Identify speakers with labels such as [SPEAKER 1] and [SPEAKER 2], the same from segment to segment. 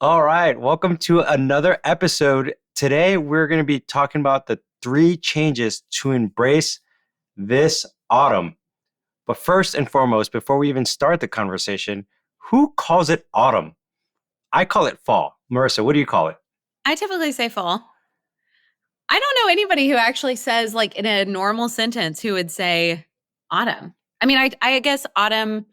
[SPEAKER 1] All right, welcome to another episode. Today, we're going to be talking about the 3 changes to embrace this autumn. But first and foremost, before we even start the conversation, who calls it autumn? I call it fall. Marissa, what do you call it?
[SPEAKER 2] I typically say fall. I don't know anybody who actually says, like, in a normal sentence, who would say autumn. I mean, I guess autumn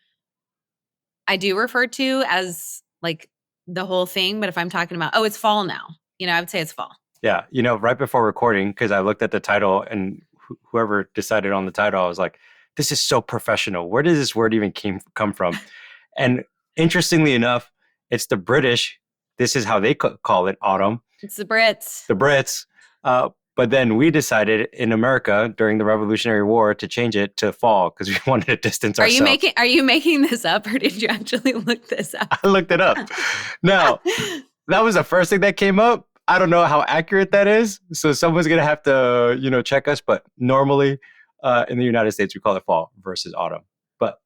[SPEAKER 2] I do refer to as, like, the whole thing, but if I'm talking about, it's fall now, I would say it's fall.
[SPEAKER 1] Yeah, right before recording, because I looked at the title and whoever decided on the title, I was like, this is so professional. Where does this word even come from? And interestingly enough, it's the British. This is how they call it autumn.
[SPEAKER 2] It's the Brits.
[SPEAKER 1] The Brits. But then we decided in America during the Revolutionary War to change it to fall because we wanted to distance ourselves.
[SPEAKER 2] Are you making this up, or did you actually look this up?
[SPEAKER 1] I looked it up. Now, that was the first thing that came up. I don't know how accurate that is. So someone's going to have to, check us. But normally in the United States, we call it fall versus autumn. But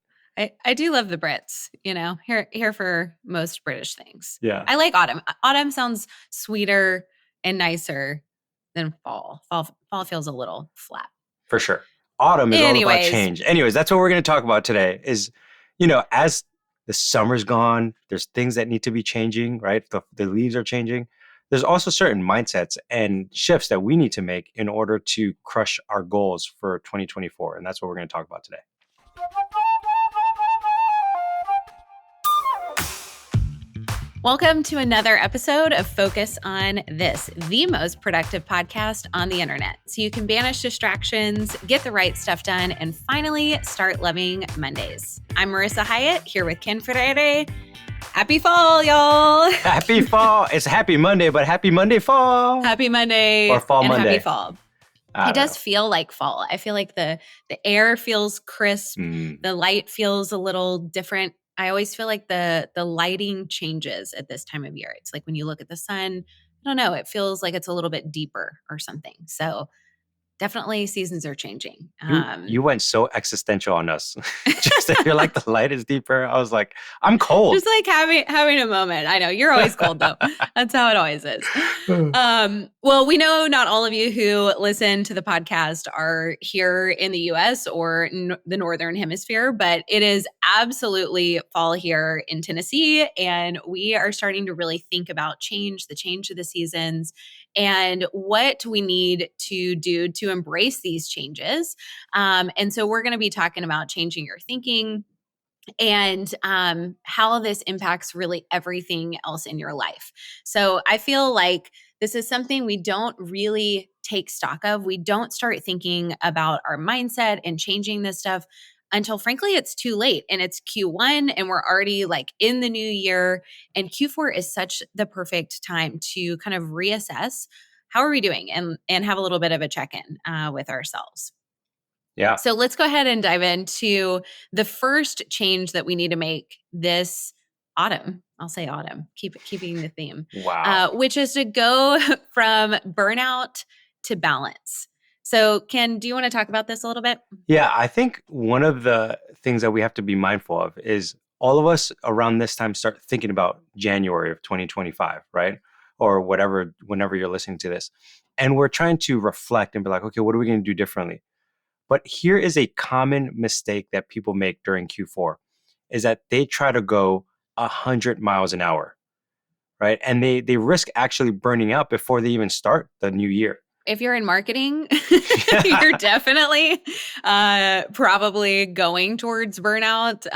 [SPEAKER 2] I do love the Brits, here for most British things.
[SPEAKER 1] yeah,
[SPEAKER 2] I like autumn. Autumn sounds sweeter and nicer than fall. Fall feels a little flat.
[SPEAKER 1] for sure. Autumn is all about change. Anyways, that's what we're going to talk about today is, as the summer's gone, there's things that need to be changing, right? The leaves are changing. There's also certain mindsets and shifts that we need to make in order to crush our goals for 2024. And that's what we're going to talk about today.
[SPEAKER 2] Welcome to another episode of Focus on This, the most productive podcast on the internet. So you can banish distractions, get the right stuff done, and finally start loving Mondays. I'm Marissa Hyatt here with Ken Ferreira. Happy fall, y'all.
[SPEAKER 1] Happy fall. It's happy Monday, but happy Monday fall.
[SPEAKER 2] Happy Monday.
[SPEAKER 1] Or fall
[SPEAKER 2] and
[SPEAKER 1] Monday.
[SPEAKER 2] Happy fall. It does feel like fall. I feel like the air feels crisp. The light feels a little different. I always feel like the lighting changes at this time of year. It's like when you look at the sun, I don't know, it feels like it's a little bit deeper or something. So definitely seasons are changing.
[SPEAKER 1] You went so existential on us. Just if you're like the light is deeper. I was like, I'm cold.
[SPEAKER 2] Just like having a moment. I know you're always cold though. That's how it always is. Well, we know not all of you who listen to the podcast are here in the US or the Northern Hemisphere, but it is absolutely fall here in Tennessee. And we are starting to really think about the change of the seasons, and what we need to do to embrace these changes. And so we're going to be talking about changing your thinking and how this impacts really everything else in your life. So I feel like this is something we don't really take stock of. We don't start thinking about our mindset and changing this stuff until, frankly, it's too late, and it's Q1 and we're already like in the new year, and Q4 is such the perfect time to kind of reassess how are we doing and have a little bit of a check-in with ourselves.
[SPEAKER 1] Yeah.
[SPEAKER 2] So let's go ahead and dive into the first change that we need to make this autumn. I'll say autumn, keeping the theme.
[SPEAKER 1] Wow.
[SPEAKER 2] Which is to go from burnout to balance. So Ken, do you want to talk about this a little bit?
[SPEAKER 1] Yeah, I think one of the things that we have to be mindful of is all of us around this time start thinking about January of 2025, right? Or whenever you're listening to this. And we're trying to reflect and be like, okay, what are we going to do differently? But here is a common mistake that people make during Q4 is that they try to go 100 miles an hour, right? And they risk actually burning out before they even start the new year.
[SPEAKER 2] If you're in marketing, you're definitely probably going towards burnout,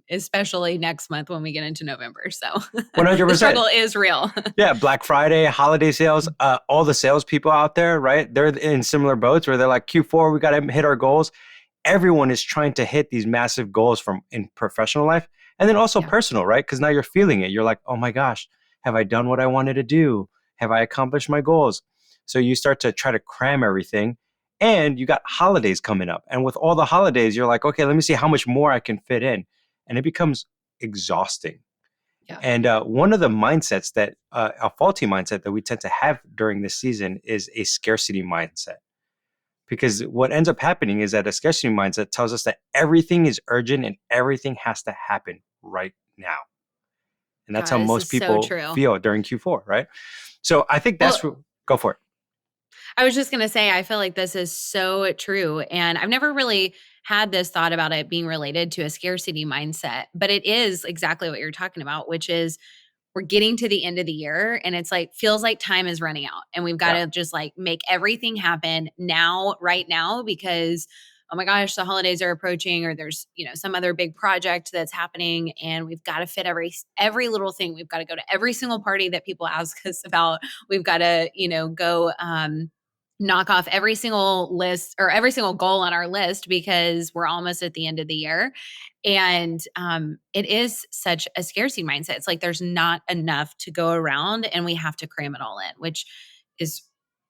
[SPEAKER 2] especially next month when we get into November. So
[SPEAKER 1] 100%.
[SPEAKER 2] The struggle is real.
[SPEAKER 1] Yeah, Black Friday, holiday sales, all the salespeople out there, right? They're in similar boats where they're like, Q4, we got to hit our goals. Everyone is trying to hit these massive goals from in professional life and then also personal, right? Because now you're feeling it. You're like, oh my gosh, have I done what I wanted to do? Have I accomplished my goals? So you start to try to cram everything, and you got holidays coming up. And with all the holidays, you're like, okay, let me see how much more I can fit in. And it becomes exhausting. Yeah. And one of the mindsets that a faulty mindset that we tend to have during this season is a scarcity mindset. Because what ends up happening is that a scarcity mindset tells us that everything is urgent and everything has to happen right now. And that's how
[SPEAKER 2] God, this
[SPEAKER 1] most
[SPEAKER 2] is so
[SPEAKER 1] people
[SPEAKER 2] true.
[SPEAKER 1] feel during Q4, right? So I think
[SPEAKER 2] Well,
[SPEAKER 1] go for it.
[SPEAKER 2] I was just going to say, I feel like this is so true. And I've never really had this thought about it being related to a scarcity mindset, but it is exactly what you're talking about, which is we're getting to the end of the year and it's like feels like time is running out and we've got
[SPEAKER 1] Yeah.
[SPEAKER 2] to just like make everything happen now right now because oh my gosh the holidays are approaching or there's some other big project that's happening and we've got to fit every little thing. We've got to go to every single party that people ask us about. We've got to go knock off every single list or every single goal on our list because we're almost at the end of the year. And it is such a scarcity mindset. It's like there's not enough to go around and we have to cram it all in, which is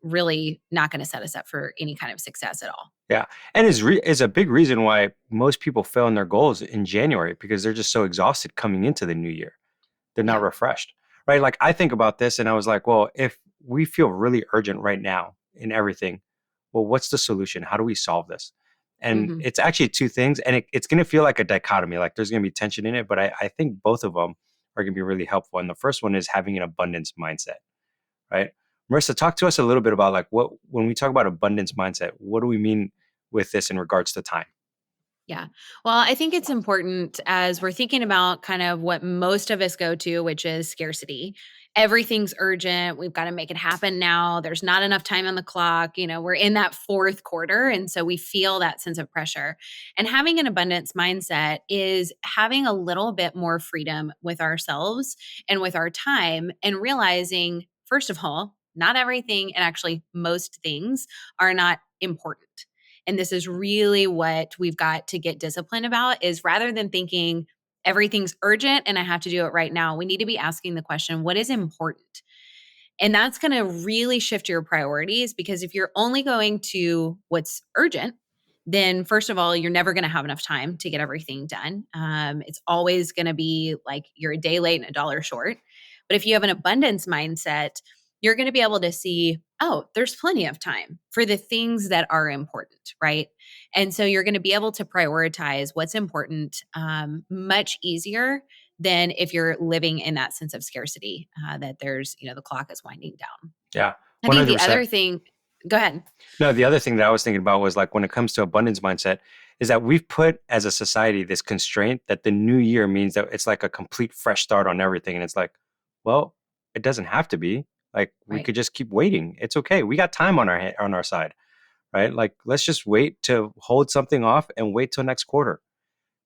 [SPEAKER 2] really not going to set us up for any kind of success at all.
[SPEAKER 1] Yeah. And is a big reason why most people fail in their goals in January because they're just so exhausted coming into the new year. They're not
[SPEAKER 2] Yeah.
[SPEAKER 1] refreshed, right? Like I think about this and I was like, well, if we feel really urgent right now in everything, well, what's the solution? How do we solve this? And
[SPEAKER 2] Hmm.
[SPEAKER 1] it's actually two things, and it's going to feel like a dichotomy. Like there's going to be tension in it, but I think both of them are going to be really helpful. And the first one is having an abundance mindset, right? Marissa, talk to us a little bit about like what when we talk about abundance mindset, what do we mean with this in regards to time?
[SPEAKER 2] Yeah. Well, I think it's important as we're thinking about kind of what most of us go to, which is scarcity. Everything's urgent. We've got to make it happen now. There's not enough time on the clock. We're in that fourth quarter. And so we feel that sense of pressure. And having an abundance mindset is having a little bit more freedom with ourselves and with our time and realizing, first of all, not everything and actually most things are not important. And this is really what we've got to get disciplined about is rather than thinking everything's urgent and I have to do it right now, we need to be asking the question, what is important? And that's going to really shift your priorities because if you're only going to what's urgent, then first of all, you're never going to have enough time to get everything done. It's always going to be like you're a day late and a dollar short. But if you have an abundance mindset, you're going to be able to see, oh, there's plenty of time for the things that are important, right? And so you're going to be able to prioritize what's important much easier than if you're living in that sense of scarcity, that there's, the clock is winding down.
[SPEAKER 1] Yeah,
[SPEAKER 2] I think the
[SPEAKER 1] 100%.
[SPEAKER 2] other thing, go ahead.
[SPEAKER 1] No, the other thing that I was thinking about was like when it comes to abundance mindset, is that we've put as a society this constraint that the new year means that it's like a complete fresh start on everything. And it's like, well, it doesn't have to be. Like we
[SPEAKER 2] Right.
[SPEAKER 1] could just keep waiting. It's okay. We got time on on our side, right? Like let's just wait to hold something off and wait till next quarter.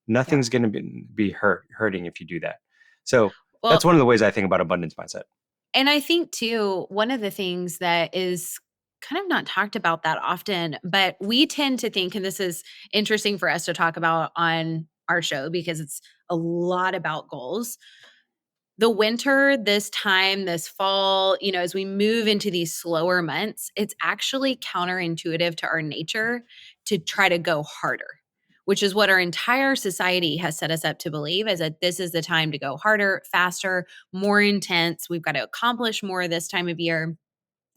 [SPEAKER 2] Yeah.
[SPEAKER 1] Nothing's going to be hurting if you do that. So that's
[SPEAKER 2] Well,
[SPEAKER 1] one of the ways I think about abundance mindset.
[SPEAKER 2] and I think too, one of the things that is kind of not talked about that often, but we tend to think, and this is interesting for us to talk about on our show because it's a lot about goals. The winter, this time, this fall, as we move into these slower months, it's actually counterintuitive to our nature to try to go harder, which is what our entire society has set us up to believe is that this is the time to go harder, faster, more intense. We've got to accomplish more this time of year.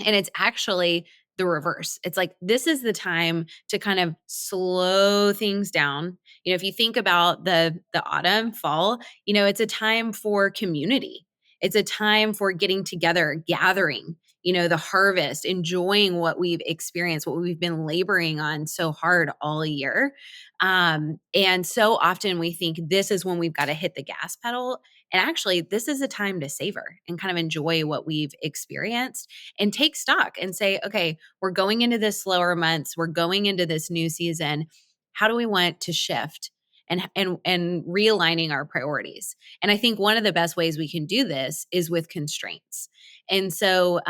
[SPEAKER 2] And it's actually the reverse. It's like this is the time to kind of slow things down. If you think about the autumn, fall, it's a time for community. It's a time for getting together, gathering, the harvest, enjoying what we've experienced, what we've been laboring on so hard all year. And so often we think this is when we've got to hit the gas pedal. And actually, this is a time to savor and kind of enjoy what we've experienced and take stock and say, okay, we're going into this slower months, we're going into this new season. How do we want to shift and realigning our priorities? And I think one of the best ways we can do this is with constraints. And so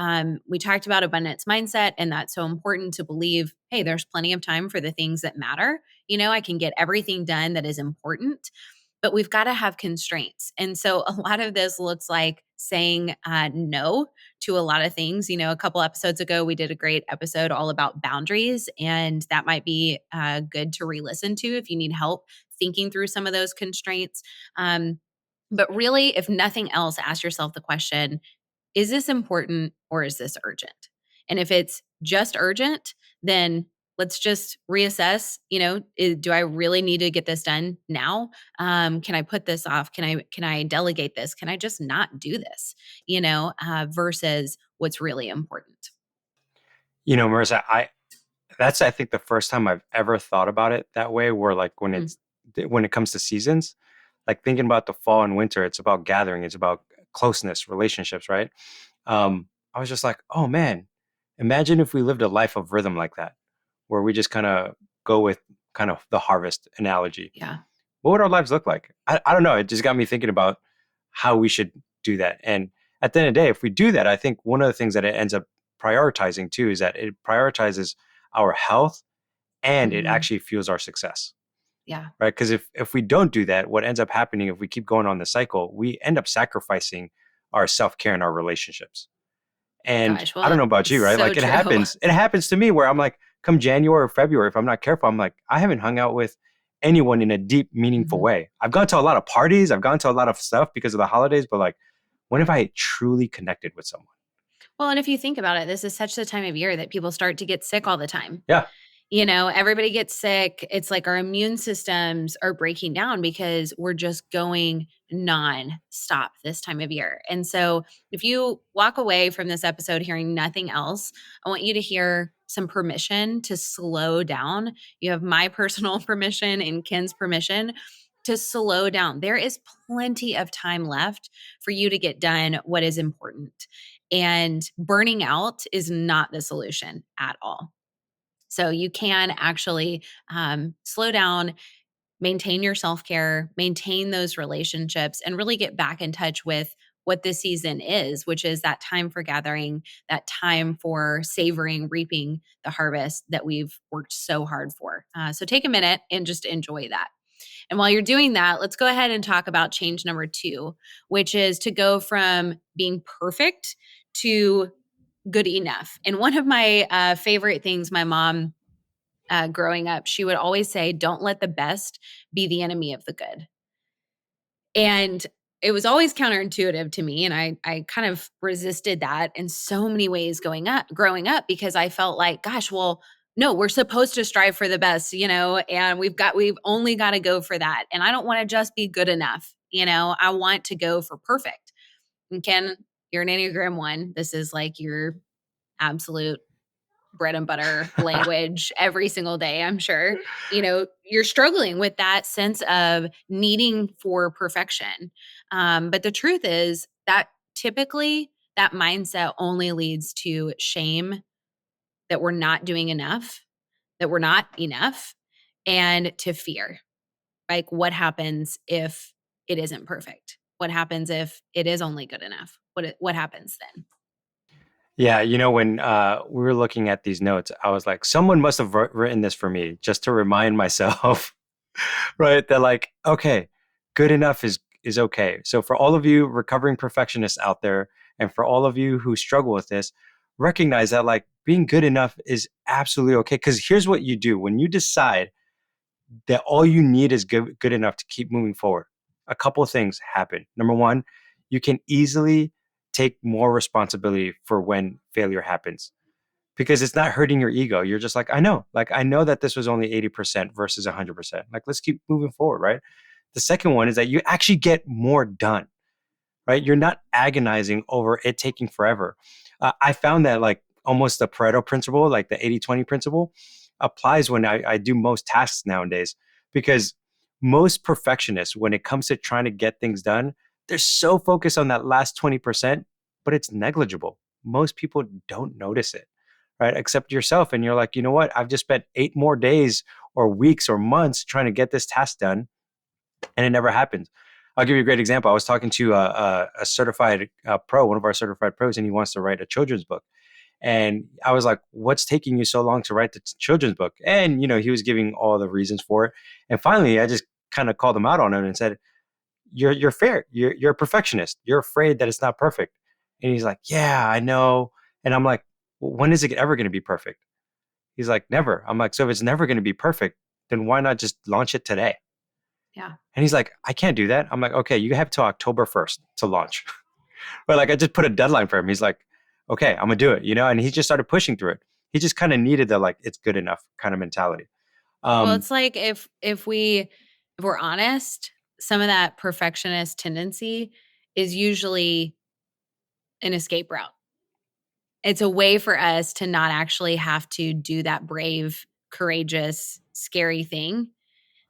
[SPEAKER 2] we talked about abundance mindset, and that's so important to believe, hey, there's plenty of time for the things that matter. I can get everything done that is important, but we've got to have constraints. And so a lot of this looks like saying no to a lot of things. A couple episodes ago, we did a great episode all about boundaries, and that might be good to re listen to if you need help thinking through some of those constraints. But really, if nothing else, ask yourself the question, is this important or is this urgent? And if it's just urgent, then let's just reassess, do I really need to get this done now? Can I put this off? Can I delegate this? Can I just not do this? Versus what's really important.
[SPEAKER 1] Marissa, that's I think the first time I've ever thought about it that way, where like
[SPEAKER 2] Mm,
[SPEAKER 1] when it comes to seasons, like thinking about the fall and winter, it's about gathering, it's about closeness, relationships, right? I was just like, oh man, imagine if we lived a life of rhythm like that, where we just kind of go with kind of the harvest analogy.
[SPEAKER 2] yeah.
[SPEAKER 1] What would our lives look like? I don't know. It just got me thinking about how we should do that. And at the end of the day, if we do that, I think one of the things that it ends up prioritizing too is that it prioritizes our health and it
[SPEAKER 2] Mhm.
[SPEAKER 1] actually fuels our success,
[SPEAKER 2] Yeah.
[SPEAKER 1] right? Because if we don't do that, what ends up happening if we keep going on the cycle, we end up sacrificing our self-care and our relationships. And
[SPEAKER 2] Gosh,
[SPEAKER 1] I don't
[SPEAKER 2] well,
[SPEAKER 1] know about you, right?
[SPEAKER 2] so
[SPEAKER 1] Like
[SPEAKER 2] true.
[SPEAKER 1] it happens to me where I'm like, come January or February, if I'm not careful, I'm like, I haven't hung out with anyone in a deep, meaningful
[SPEAKER 2] Mhm.
[SPEAKER 1] way. I've gone to a lot of parties, I've gone to a lot of stuff because of the holidays, but like, when have I truly connected with someone?
[SPEAKER 2] Well, and if you think about it, this is such the time of year that people start to get sick all the time.
[SPEAKER 1] Yeah.
[SPEAKER 2] Everybody gets sick. It's like our immune systems are breaking down because we're just going non-stop this time of year. And so, if you walk away from this episode hearing nothing else, I want you to hear some permission to slow down. You have my personal permission and Ken's permission to slow down. There is plenty of time left for you to get done what is important. And burning out is not the solution at all. So you can actually slow down, maintain your self care, maintain those relationships, and really get back in touch with what this season is, which is that time for gathering, that time for savoring, reaping the harvest that we've worked so hard for. So take a minute and just enjoy that. And while you're doing that, let's go ahead and talk about change number two, which is to go from being perfect to good enough. And one of my favorite things my mom growing up, she would always say, "Don't let the best be the enemy of the good." And it was always counterintuitive to me, and I kind of resisted that in so many ways growing up because I felt like, gosh, well, no, we're supposed to strive for the best, and we've only got to go for that. And I don't want to just be good enough, I want to go for perfect. And Ken, you're an Enneagram 1. This is like your absolute bread and butter language every single day, I'm sure. You're struggling with that sense of needing for perfection. But the truth is that typically that mindset only leads to shame that we're not doing enough, that we're not enough, and to fear. Like, what happens if it isn't perfect? What happens if it is only good enough? What happens then?
[SPEAKER 1] Yeah, when we were looking at these notes, I was like, someone must have written this for me just to remind myself, right? That like, okay, good enough is okay. So for all of you recovering perfectionists out there, and for all of you who struggle with this, recognize that like being good enough is absolutely okay. Because here's what you do when you decide that all you need is good enough to keep moving forward. A couple of things happen. Number one, you can easily take more responsibility for when failure happens because it's not hurting your ego. You're just like I know that this was only 80% versus 100%. Like, let's keep moving forward, right? The second one is that you actually get more done, right? You're not agonizing over it taking forever. I found that like almost the Pareto principle, like the 80-20 principle, applies when I do most tasks nowadays because most perfectionists, when it comes to trying to get things done, they're so focused on that last 20%, but it's negligible. Most people don't notice it, right? Except yourself. And you're like, you know what? I've just spent 8 more days or weeks or months trying to get this task done and it never happened. I'll give you a great example. I was talking to a certified pro, one of our certified pros, and he wants to write a children's book. And I was like, "What's taking you so long to write the children's book?" And he was giving all the reasons for it. And finally, I just kind of called him out on it and said, "You're fair. You're a perfectionist. You're afraid that it's not perfect." And he's like, "Yeah, I know." And I'm like, well, "When is it ever going to be perfect?" He's like, "Never." I'm like, "So if it's never going to be perfect, then why not just launch it today?"
[SPEAKER 2] Yeah.
[SPEAKER 1] And he's like, "I can't do that." I'm like, "Okay, you have till October 1st to launch." But like I just put a deadline for him. He's like, "Okay, I'm gonna do it," And he just started pushing through it. He just kind of needed the like it's good enough kind of mentality.
[SPEAKER 2] Well,
[SPEAKER 1] Um,
[SPEAKER 2] it's like if we're honest, some of that perfectionist tendency is usually an escape route. It's a way for us to not actually have to do that brave, courageous, scary thing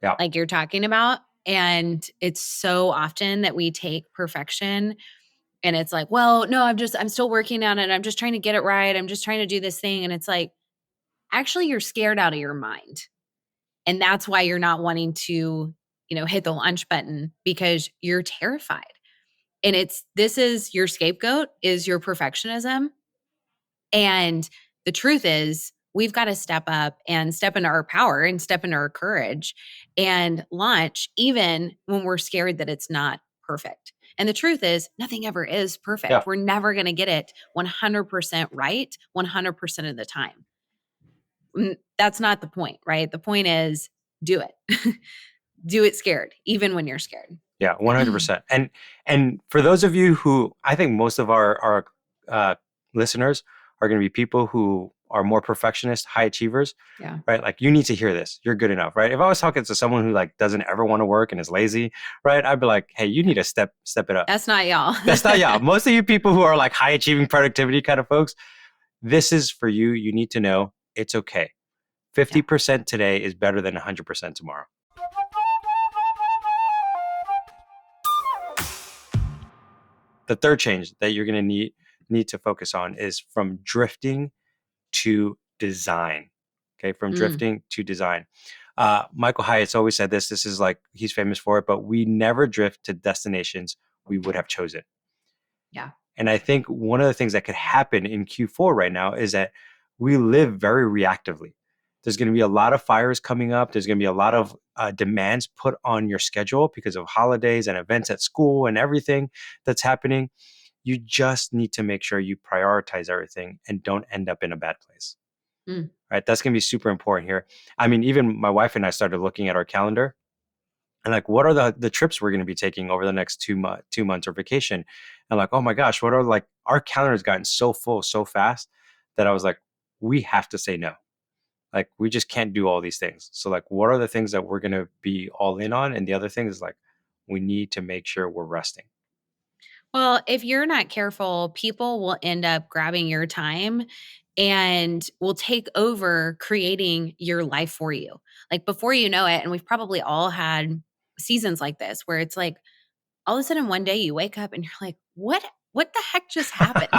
[SPEAKER 1] yeah,
[SPEAKER 2] like you're talking about. And it's so often that we take perfection and it's like, well, no, I'm still working on it. I'm just trying to get it right. I'm just trying to do this thing. And it's like, actually, you're scared out of your mind. And that's why you're not wanting to, hit the launch button because you're terrified. And this is your scapegoat is your perfectionism. And the truth is, we've got to step up and step into our power and step into our courage and launch, even when we're scared that it's not perfect. And the truth is, nothing ever is
[SPEAKER 1] yeah,
[SPEAKER 2] perfect. We're never going to get it 100% right 100% of the time. That's not the point, right? The point is do it. Do it scared, even when you're scared.
[SPEAKER 1] yeah, 100%. And for those of you who I think most of our uh, listeners are going to be people who are more perfectionist, high achievers,
[SPEAKER 2] Yeah.
[SPEAKER 1] right? Like you need to hear this. You're good enough, right? If I was talking to someone who like doesn't ever want to work and is lazy, right? I'd be like, hey, you need to step it up.
[SPEAKER 2] That's not y'all.
[SPEAKER 1] That's not y'all. Most of you people who are like high achieving productivity kind of folks, this is for you. You need to know it's okay.
[SPEAKER 2] Yeah.
[SPEAKER 1] 50% today is better than 100% tomorrow. The third change that you're going to need to focus on is from drifting to design. Okay, from
[SPEAKER 2] Mm,
[SPEAKER 1] drifting to design. Michael Hyatt's always said this. This is like he's famous for it, but we never drift to destinations we would have chosen.
[SPEAKER 2] yeah.
[SPEAKER 1] And I think one of the things that could happen in Q4 right now is that we live very reactively. There's going to be a lot of fires coming up. There's going to be a lot of demands put on your schedule because of holidays and events at school and everything that's happening. You just need to make sure you prioritize everything and don't end up in a bad place.
[SPEAKER 2] Mm.
[SPEAKER 1] Right? That's going to be super important here. I mean, even my wife and I started looking at our calendar and like, what are the trips we're going to be taking over the next 2 months or vacation? And like, oh my gosh, what are like our calendar's gotten so full so fast that I was like, we have to say no. Like, we just can't do all these things. So like, what are the things that we're going to be all in on? And the other thing is like, we need to make sure we're resting.
[SPEAKER 2] Well, if you're not careful, people will end up grabbing your time and will take over creating your life for you. Like before you know it, and we've probably all had seasons like this where it's like all of a sudden one day you wake up and you're like, what the heck just happened?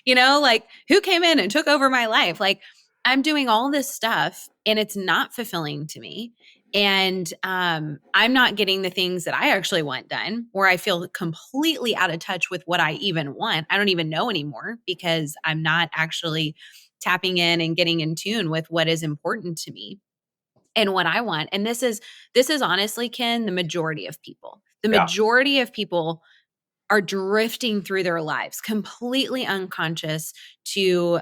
[SPEAKER 2] Like who came in and took over my life? Like I'm doing all this stuff and it's not fulfilling to me. And I'm not getting the things that I actually want done, where I feel completely out of touch with what I even want. I don't even know anymore because I'm not actually tapping in and getting in tune with what is important to me and what I want. And this is honestly, Ken, the majority of people. The
[SPEAKER 1] Yeah.
[SPEAKER 2] majority of people are drifting through their lives completely unconscious to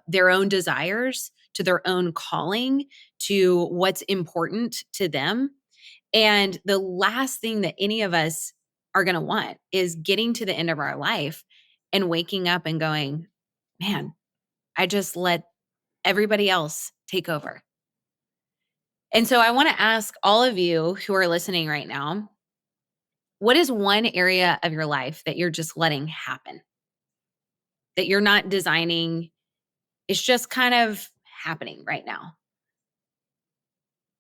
[SPEAKER 2] their own desires, to their own calling, to what's important to them. And the last thing that any of us are going to want is getting to the end of our life and waking up and going, man, I just let everybody else take over. And so I want to ask all of you who are listening right now, what is one area of your life that you're just letting happen? That you're not designing, it's just kind of happening right now.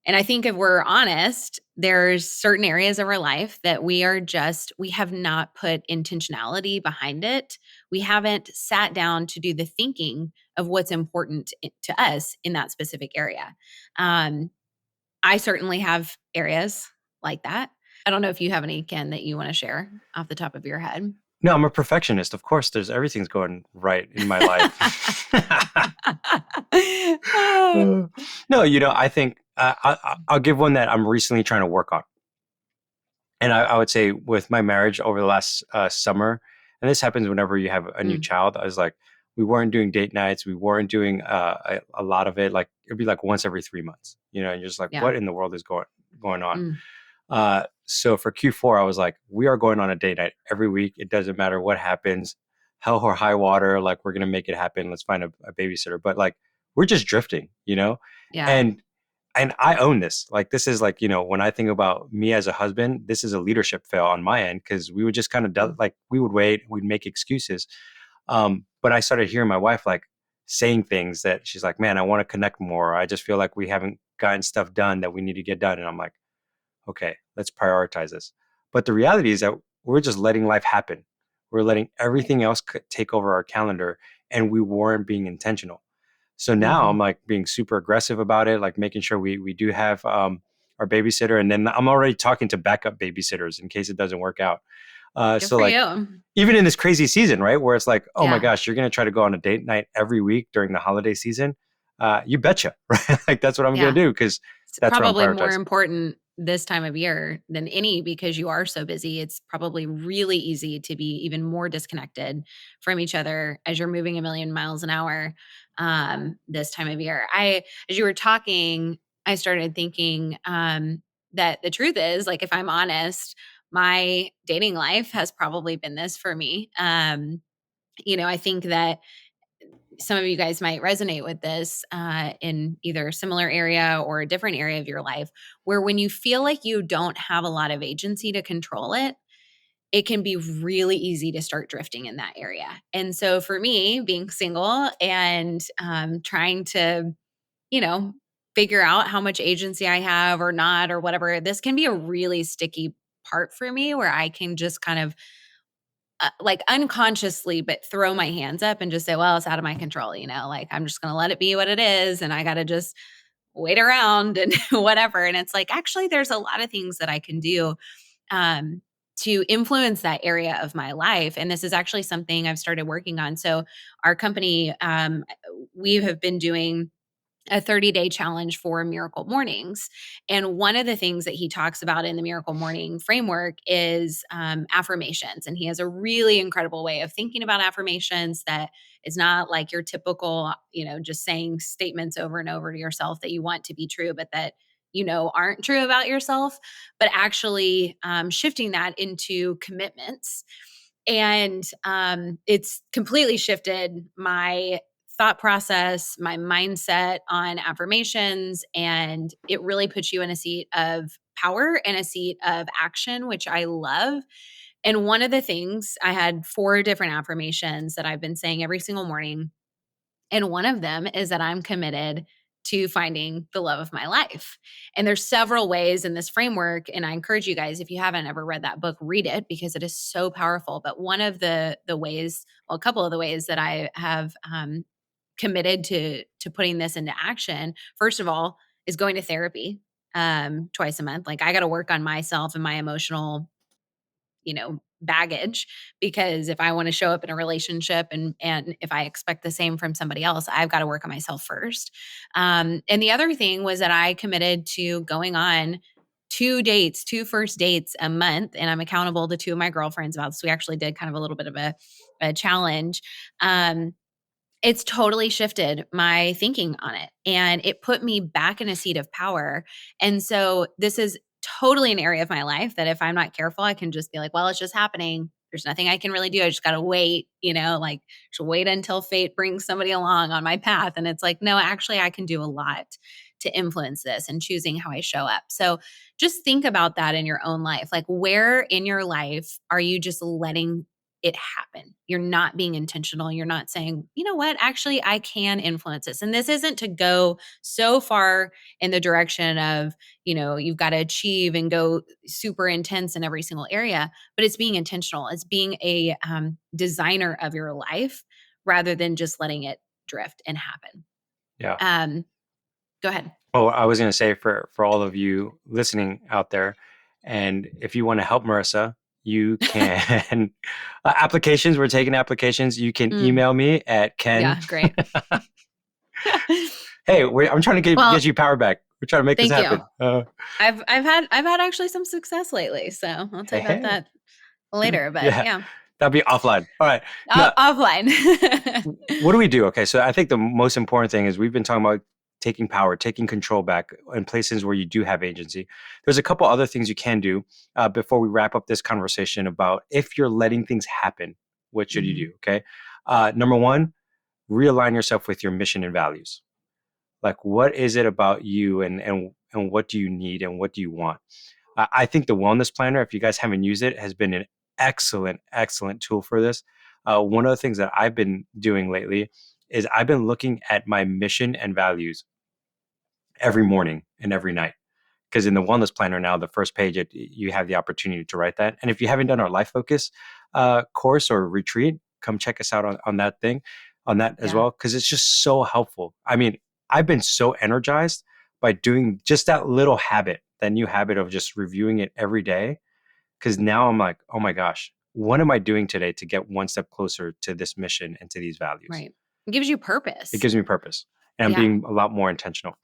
[SPEAKER 2] And I think if we're honest, there's certain areas of our life that we have not put intentionality behind it. We haven't sat down to do the thinking of what's important to us in that specific area. I certainly have areas like that. I don't know if you have any, Ken, that you want to share off the top of your head.
[SPEAKER 1] No, I'm a perfectionist. Of course, there's everything's going right in my life. No, I think I'll give one that I'm recently trying to work on. And I would say with my marriage over the last summer, and this happens whenever you have a new
[SPEAKER 2] Mm,
[SPEAKER 1] child, I was like, we weren't doing date nights. We weren't doing a lot of it. Like it'd be like once every 3 months, and you're just like,
[SPEAKER 2] yeah.
[SPEAKER 1] what in the world is going on?
[SPEAKER 2] Mm,
[SPEAKER 1] So for Q4, I was like, we are going on a date night every week. It doesn't matter what happens, hell or high water. Like we're gonna make it happen. Let's find a babysitter. But like we're just drifting,
[SPEAKER 2] Yeah.
[SPEAKER 1] and I own this. Like, this is like, when I think about me as a husband, this is a leadership fail on my end, because we would just kind of like, we would wait, we'd make excuses. But I started hearing my wife like saying things that she's like, man, I want to connect more. I just feel like we haven't gotten stuff done that we need to get done. And I'm like, okay, let's prioritize this. But the reality is that we're just letting life happen. We're letting everything else take over our calendar, and we weren't being intentional. So now
[SPEAKER 2] Mm-hmm.
[SPEAKER 1] I'm like being super aggressive about it, like making sure we do have our babysitter, and then I'm already talking to backup babysitters in case it doesn't work out.
[SPEAKER 2] Good
[SPEAKER 1] So
[SPEAKER 2] for
[SPEAKER 1] like,
[SPEAKER 2] you.
[SPEAKER 1] even in this crazy season, right, where it's like, oh my
[SPEAKER 2] Yeah.
[SPEAKER 1] gosh, you're gonna try to go on a date night every week during the holiday season. You betcha, right? Like, that's what I'm gonna
[SPEAKER 2] Yeah.
[SPEAKER 1] do, because
[SPEAKER 2] It's
[SPEAKER 1] that's what I'm
[SPEAKER 2] probably more
[SPEAKER 1] prioritizing.
[SPEAKER 2] important this time of year than any because you are so busy. It's probably really easy to be even more disconnected from each other as you're moving a million miles an hour this time of year. As you were talking, I started thinking that the truth is, like, if I'm honest, my dating life has probably been this for me. I think that some of you guys might resonate with this in either a similar area or a different area of your life, where when you feel like you don't have a lot of agency to control it, it can be really easy to start drifting in that area. And so for me, being single and trying to, you know, figure out how much agency I have or not or whatever, this can be a really sticky part for me where I can just kind of like unconsciously, but throw my hands up and just say, well, it's out of my control, like I'm just going to let it be what it is. And I got to just wait around and whatever. And it's like, actually, there's a lot of things that I can do um, to influence that area of my life. And this is actually something I've started working on. So, our company, we have been doing a 30-day challenge for miracle mornings. And one of the things that he talks about in the miracle morning framework is affirmations. And he has a really incredible way of thinking about affirmations that is not like your typical, just saying statements over and over to yourself that you want to be true, but that aren't true about yourself, but actually shifting that into commitments. And it's completely shifted my thought process, my mindset on affirmations, and it really puts you in a seat of power and a seat of action, which I love. And one of the things, I had 4 different affirmations that I've been saying every single morning. And one of them is that I'm committed to finding the love of my life. And there's several ways in this framework, and I encourage you guys, if you haven't ever read that book, read it because it is so powerful. But one of the ways, well, a couple of the ways that I have committed to putting this into action, first of all, is going to therapy twice a month. Like, I got to work on myself and my emotional baggage, because if I want to show up in a relationship and if I expect the same from somebody else, I've got to work on myself first. And the other thing was that I committed to going on 2 first dates a month, and I'm accountable to 2 of my girlfriends about this. We actually did kind of a little bit of a challenge. It's totally shifted my thinking on it, and it put me back in a seat of power. And so this is totally an area of my life that if I'm not careful, I can just be like, well, it's just happening. There's nothing I can really do. I just got to wait, like, just wait until fate brings somebody along on my path. And it's like, no, actually, I can do a lot to influence this and choosing how I show up. So just think about that in your own life. Like, where in your life are you just letting it happen? You're not being intentional. You're not saying, you know what, actually, I can influence this. And this isn't to go so far in the direction of, you've got to achieve and go super intense in every single area, but it's being intentional. It's being a designer of your life rather than just letting it drift and happen.
[SPEAKER 1] Yeah.
[SPEAKER 2] Um, Go ahead.
[SPEAKER 1] Oh, I was going to say, for all of you listening out there, and if you want to help Marissa, you can applications. We're taking applications. You can
[SPEAKER 2] Mm,
[SPEAKER 1] email me at Ken.
[SPEAKER 2] yeah, great.
[SPEAKER 1] Hey, I'm trying to get
[SPEAKER 2] Well,
[SPEAKER 1] you power back. We're trying to make this
[SPEAKER 2] thank you.
[SPEAKER 1] happen.
[SPEAKER 2] I've had actually some success lately, so I'll tell
[SPEAKER 1] Hey,
[SPEAKER 2] you about
[SPEAKER 1] hey.
[SPEAKER 2] that later. But
[SPEAKER 1] Yeah,
[SPEAKER 2] yeah,
[SPEAKER 1] that'll be offline. All right. Now,
[SPEAKER 2] offline.
[SPEAKER 1] what do we do? Okay, so I think the most important thing is we've been talking about taking power, taking control back in places where you do have agency. There's a couple other things you can do before we wrap up this conversation about if you're letting things happen, what should you
[SPEAKER 2] Mhm.
[SPEAKER 1] do? Okay. Number one, realign yourself with your mission and values. Like, what is it about you, and what do you need and what do you want? I think the wellness planner, if you guys haven't used it, has been an excellent tool for this. One of the things that I've been doing lately is I've been looking at my mission and values every morning and every night. Because in the wellness planner now, the first page, you have the opportunity to write that. And if you haven't done our Life Focus course or retreat, come check us out on that as well, because it's just so helpful. I mean, I've been so energized by doing just that little habit, that new habit of just reviewing it every day. Because now I'm like, oh my gosh, what am I doing today to get one step closer to this mission and to these values?
[SPEAKER 2] Right. It gives you purpose.
[SPEAKER 1] It gives me purpose, and I'm being a lot more intentional.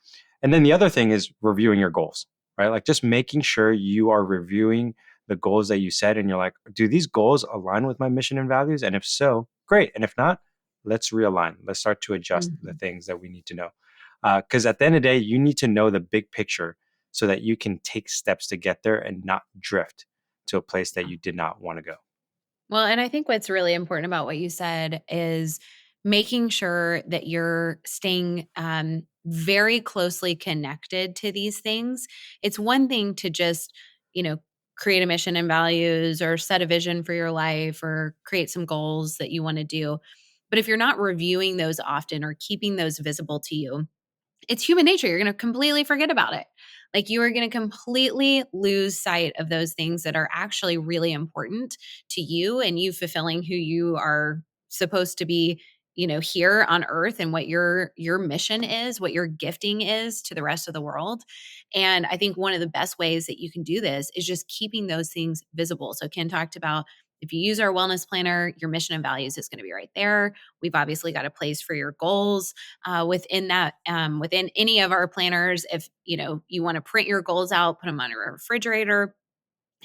[SPEAKER 1] And then the other thing is reviewing your goals, right? Like just making sure you are reviewing the goals that you set, and you're like, do these goals align with my mission and values? And if so, great. And if not, let's realign. Let's start to adjust the things that we need to know. Because at the end of the day, you need to know the big picture so that you can take steps to get there and not drift to a place that you did not want to go.
[SPEAKER 2] Well, and I think what's really important about what you said is making sure that you're staying very closely connected to these things. It's one thing to just, create a mission and values or set a vision for your life or create some goals that you want to do. But if you're not reviewing those often or keeping those visible to you, it's human nature. You're going to completely forget about it. Like you are going to completely lose sight of those things that are actually really important to you and you fulfilling who you are supposed to be, here on earth, and what your mission is, what your gifting is to the rest of the world. And I think one of the best ways that you can do this is just keeping those things visible. So Ken talked about, if you use our wellness planner, your mission and values is going to be right there. We've obviously got a place for your goals within that, within any of our planners. If you want to print your goals out, put them on your refrigerator,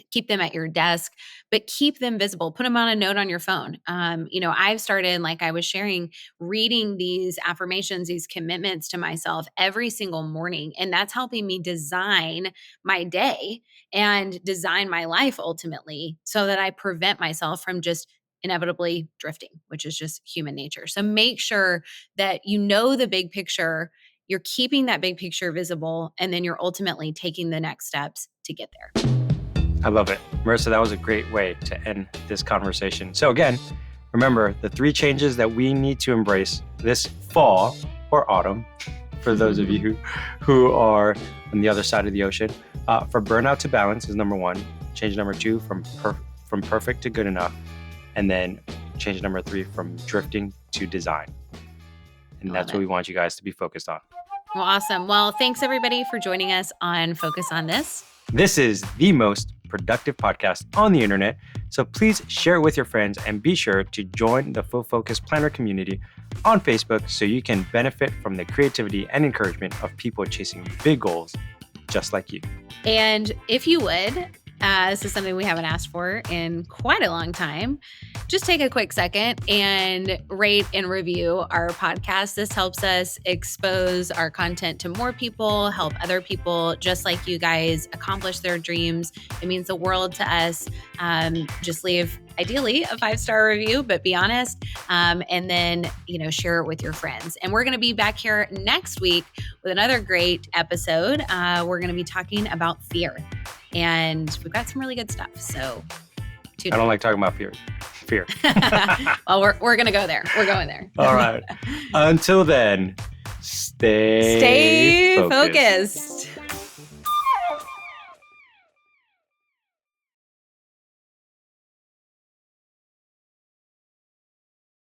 [SPEAKER 2] keep them at your desk, but keep them visible. Put them on a note on your phone. I've started, like I was sharing, reading these affirmations, these commitments to myself every single morning. And that's helping me design my day and design my life ultimately, so that I prevent myself from just inevitably drifting, which is just human nature. So make sure that you know the big picture, you're keeping that big picture visible, and then you're ultimately taking the next steps to get there.
[SPEAKER 1] I love it. Marissa, that was a great way to end this conversation. So again, remember the 3 changes that we need to embrace this fall or autumn, for those of you who are on the other side of the ocean. For burnout to balance is number 1. Change number 2, from perfect to good enough. And then change number 3, from drifting to design. And that's what we want you guys to be focused on.
[SPEAKER 2] Well, awesome. Well, thanks everybody for joining us on Focus on This.
[SPEAKER 1] This is the most productive podcast on the internet. So please share it with your friends, and be sure to join the Full Focus Planner community on Facebook so you can benefit from the creativity and encouragement of people chasing big goals just like you.
[SPEAKER 2] And if you would, this is something we haven't asked for in quite a long time, just take a quick second and rate and review our podcast. This helps us expose our content to more people, help other people just like you guys accomplish their dreams. It means the world to us. Just leave, ideally, a 5-star review, but be honest. And then, share it with your friends. And we're going to be back here next week with another great episode. We're going to be talking about fear. And we've got some really good stuff. So
[SPEAKER 1] I don't like talking about fear.
[SPEAKER 2] Well, we're going to go there. We're going there.
[SPEAKER 1] All right. Until then, stay
[SPEAKER 2] focused.